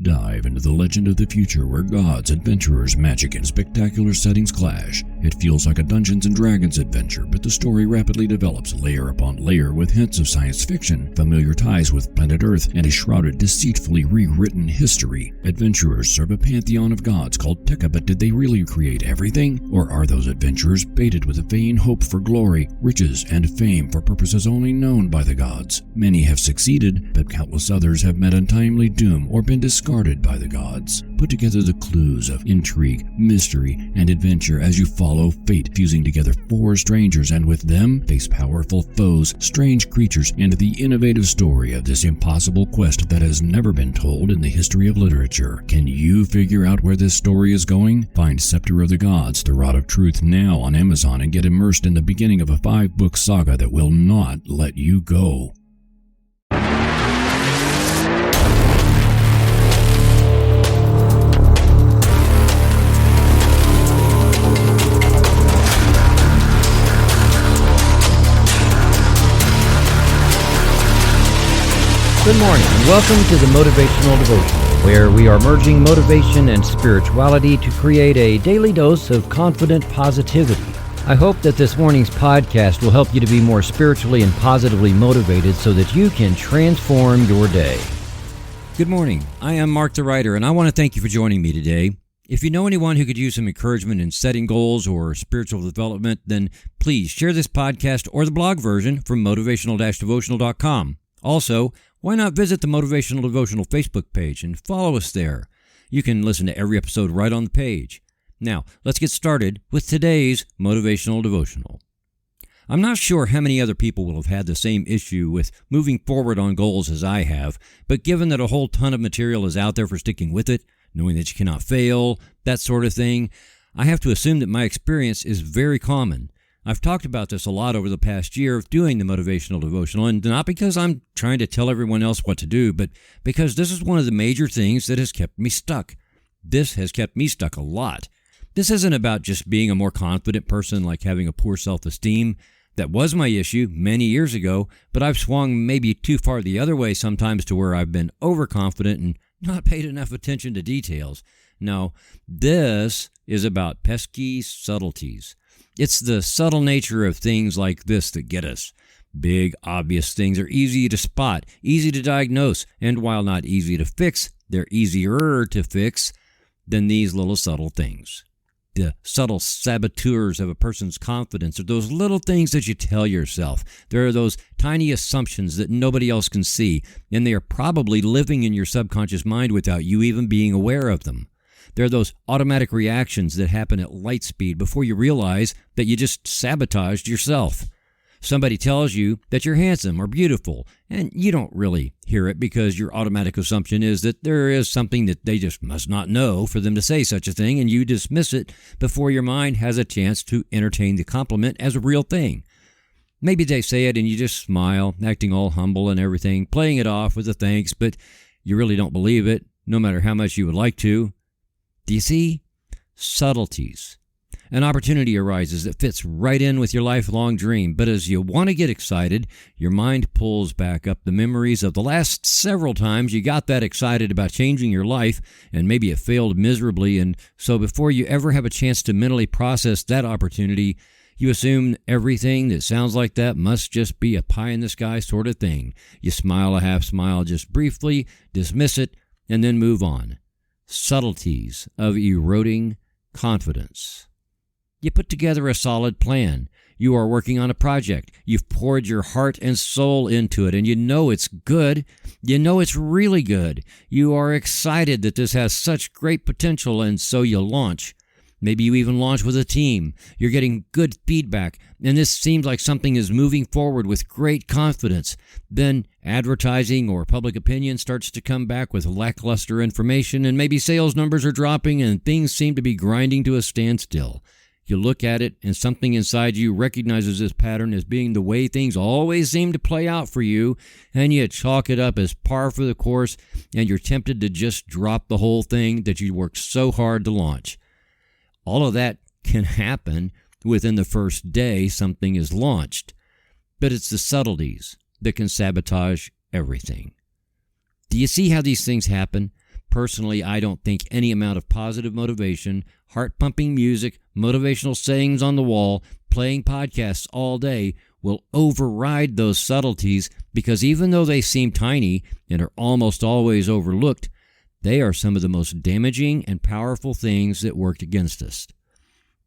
Dive into the legend of the future where gods, adventurers, magic, and spectacular settings clash. It feels like a Dungeons & Dragons adventure, but the story rapidly develops layer upon layer with hints of science fiction, familiar ties with planet Earth, and a shrouded, deceitfully rewritten history. Adventurers serve a pantheon of gods called Tekka, but did they really create everything? Or are those adventurers baited with a vain hope for glory, riches, and fame for purposes only known by the gods? Many have succeeded, but countless others have met untimely doom or been discarded by the gods. Put together the clues of intrigue, mystery, and adventure as you follow fate fusing together four strangers, and with them face powerful foes, strange creatures, and the innovative story of this impossible quest that has never been told in the history of literature. Can you figure out where this story is going? Find Scepter of the Gods, The Rod of Truth now on Amazon and get immersed in the beginning of a 5-book saga that will not let you go. Good morning and welcome to the Motivational Devotional, where we are merging motivation and spirituality to create a daily dose of confident positivity. I hope that this morning's podcast will help you to be more spiritually and positively motivated so that you can transform your day. Good morning. I am Mark the Writer, and I want to thank you for joining me today. If you know anyone who could use some encouragement in setting goals or spiritual development, then please share this podcast or the blog version from motivational-devotional.com. Also, why not visit the Motivational Devotional Facebook page and follow us there? You can listen to every episode right on the page. Now, let's get started with today's Motivational Devotional. I'm not sure how many other people will have had the same issue with moving forward on goals as I have, but given that a whole ton of material is out there for sticking with it, knowing that you cannot fail, that sort of thing, I have to assume that my experience is very common. I've talked about this a lot over the past year of doing the Motivational Devotional, and not because I'm trying to tell everyone else what to do, but because this is one of the major things that has kept me stuck. This has kept me stuck a lot. This isn't about just being a more confident person, like having a poor self-esteem. That was my issue many years ago, but I've swung maybe too far the other way sometimes to where I've been overconfident and not paid enough attention to details. No, this is about pesky subtleties. It's the subtle nature of things like this that get us. Big, obvious things are easy to spot, easy to diagnose, and while not easy to fix, they're easier to fix than these little subtle things. The subtle saboteurs of a person's confidence are those little things that you tell yourself. There are those tiny assumptions that nobody else can see, and they are probably living in your subconscious mind without you even being aware of them. There are those automatic reactions that happen at light speed before you realize that you just sabotaged yourself. Somebody tells you that you're handsome or beautiful, and you don't really hear it because your automatic assumption is that there is something that they just must not know for them to say such a thing, and you dismiss it before your mind has a chance to entertain the compliment as a real thing. Maybe they say it and you just smile, acting all humble and everything, playing it off with a thanks, but you really don't believe it, no matter how much you would like to. Do you see? Subtleties. An opportunity arises that fits right in with your lifelong dream, but as you want to get excited, your mind pulls back up the memories of the last several times you got that excited about changing your life, and maybe it failed miserably, and so before you ever have a chance to mentally process that opportunity, you assume everything that sounds like that must just be a pie-in-the-sky sort of thing. You smile a half smile just briefly, dismiss it, and then move on. Subtleties of eroding confidence. You put together a solid plan. You are working on a project. You've poured your heart and soul into it, and you know it's good. You know it's really good. You are excited that this has such great potential, and so you launch. Maybe you even launch with a team. You're getting good feedback, and this seems like something is moving forward with great confidence. Then advertising or public opinion starts to come back with lackluster information, and maybe sales numbers are dropping, and things seem to be grinding to a standstill. You look at it, and something inside you recognizes this pattern as being the way things always seem to play out for you, and you chalk it up as par for the course, and you're tempted to just drop the whole thing that you worked so hard to launch. All of that can happen within the first day something is launched, but it's the subtleties that can sabotage everything. Do you see how these things happen? Personally, I don't think any amount of positive motivation, heart-pumping music, motivational sayings on the wall, playing podcasts all day will override those subtleties, because even though they seem tiny and are almost always overlooked, they are some of the most damaging and powerful things that work against us.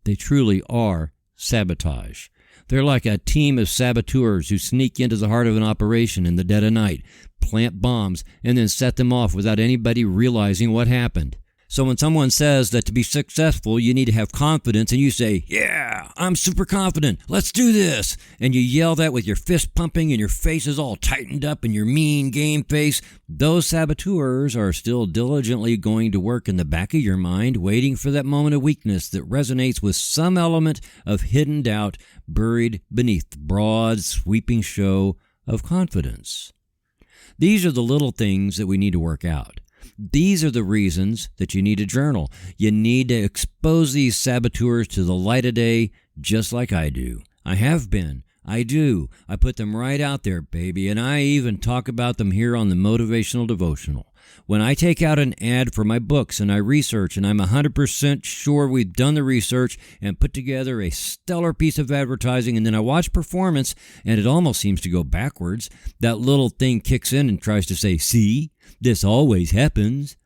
They truly are sabotage. They're like a team of saboteurs who sneak into the heart of an operation in the dead of night, plant bombs, and then set them off without anybody realizing what happened. So when someone says that to be successful, you need to have confidence, and you say, "Yeah, I'm super confident. Let's do this." And you yell that with your fist pumping and your face is all tightened up and your mean game face, those saboteurs are still diligently going to work in the back of your mind, waiting for that moment of weakness that resonates with some element of hidden doubt buried beneath the broad, sweeping show of confidence. These are the little things that we need to work out. These are the reasons that you need to journal. You need to expose these saboteurs to the light of day, just like I do. I have been. I do. I put them right out there, baby, and I even talk about them here on the Motivational Devotional. When I take out an ad for my books and I research, and I'm 100% sure we've done the research and put together a stellar piece of advertising, and then I watch performance and it almost seems to go backwards, that little thing kicks in and tries to say, "See? This always happens."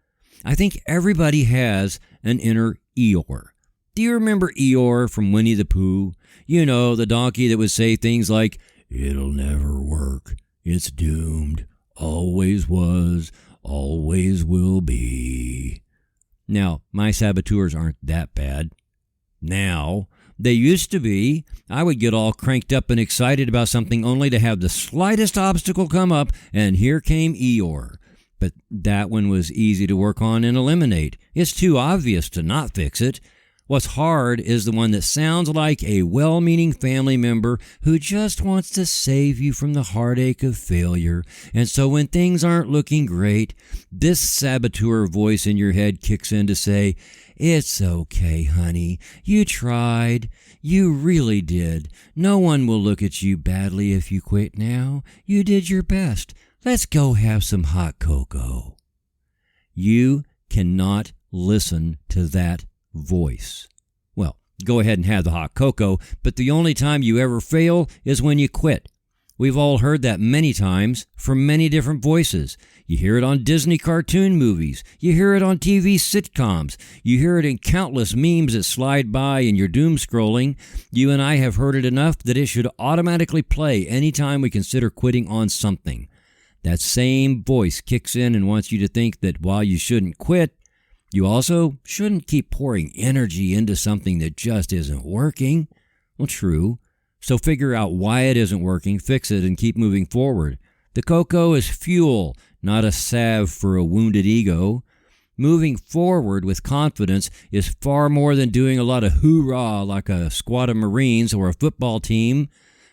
I think everybody has an inner Eeyore. Do you remember Eeyore from Winnie the Pooh? You know, the donkey that would say things like, "It'll never work. It's doomed. Always was. Always will be." Now, my saboteurs aren't that bad. Now, they used to be. I would get all cranked up and excited about something only to have the slightest obstacle come up, and here came Eeyore. But that one was easy to work on and eliminate. It's too obvious to not fix it. What's hard is the one that sounds like a well-meaning family member who just wants to save you from the heartache of failure. And so when things aren't looking great, this saboteur voice in your head kicks in to say, "It's okay, honey. You tried. You really did. No one will look at you badly if you quit now. You did your best. Let's go have some hot cocoa." You cannot listen to that voice. Well, go ahead and have the hot cocoa, but the only time you ever fail is when you quit. We've all heard that many times from many different voices. You hear it on Disney cartoon movies. You hear it on TV sitcoms. You hear it in countless memes that slide by in your doom scrolling. You and I have heard it enough that it should automatically play anytime we consider quitting on something. That same voice kicks in and wants you to think that while you shouldn't quit, you also shouldn't keep pouring energy into something that just isn't working. Well, true. So figure out why it isn't working, fix it, and keep moving forward. The cocoa is fuel, not a salve for a wounded ego. Moving forward with confidence is far more than doing a lot of hoorah like a squad of Marines or a football team.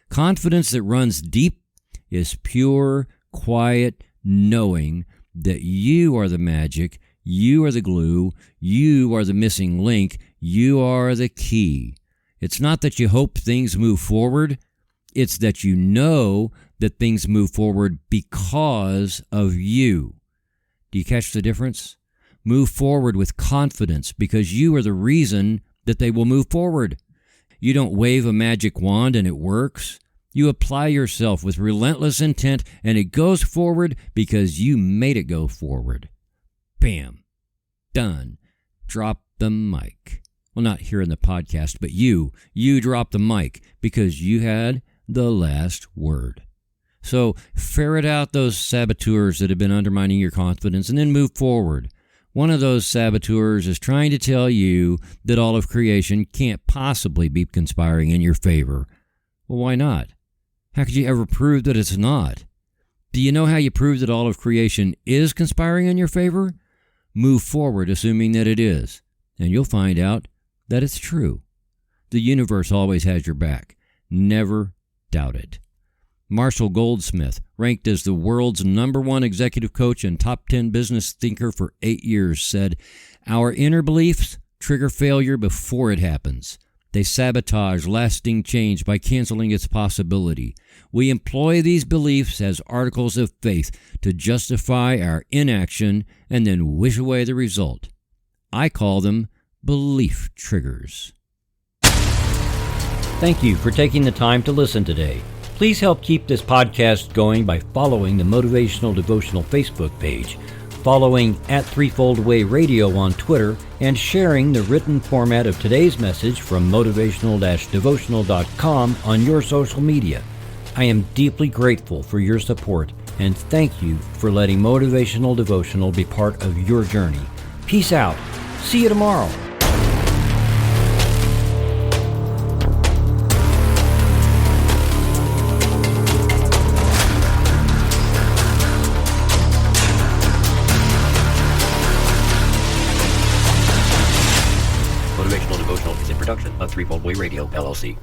Confidence that runs deep is pure, quiet knowing that you are the magic, you are the glue, you are the missing link, you are the key. It's not that you hope things move forward, it's that you know that things move forward because of you. Do you catch the difference? Move forward with confidence because you are the reason that they will move forward. You don't wave a magic wand and it works. You apply yourself with relentless intent and it goes forward because you made it go forward. Bam. Done. Drop the mic. Well, not here in the podcast, but you drop the mic because you had the last word. So ferret out those saboteurs that have been undermining your confidence and then move forward. One of those saboteurs is trying to tell you that all of creation can't possibly be conspiring in your favor. Well, why not? How could you ever prove that it's not? Do you know how you prove that all of creation is conspiring in your favor? Move forward assuming that it is, and you'll find out that it's true. The universe always has your back. Never doubt it. Marshall Goldsmith, ranked as the world's #1 executive coach and top 10 business thinker for 8 years, said, "Our inner beliefs trigger failure before it happens. They sabotage lasting change by canceling its possibility. We employ these beliefs as articles of faith to justify our inaction and then wish away the result. I call them belief triggers. Thank you for taking the time to listen today. Please help keep this podcast going by following the Motivational Devotional Facebook page, following at Threefold Way Radio on Twitter, and sharing the written format of today's message from motivational-devotional.com on your social media. I am deeply grateful for your support, and thank you for letting Motivational Devotional be part of your journey. Peace out. See you tomorrow. Motivational Devotional is in production of Threefold Way Radio, LLC.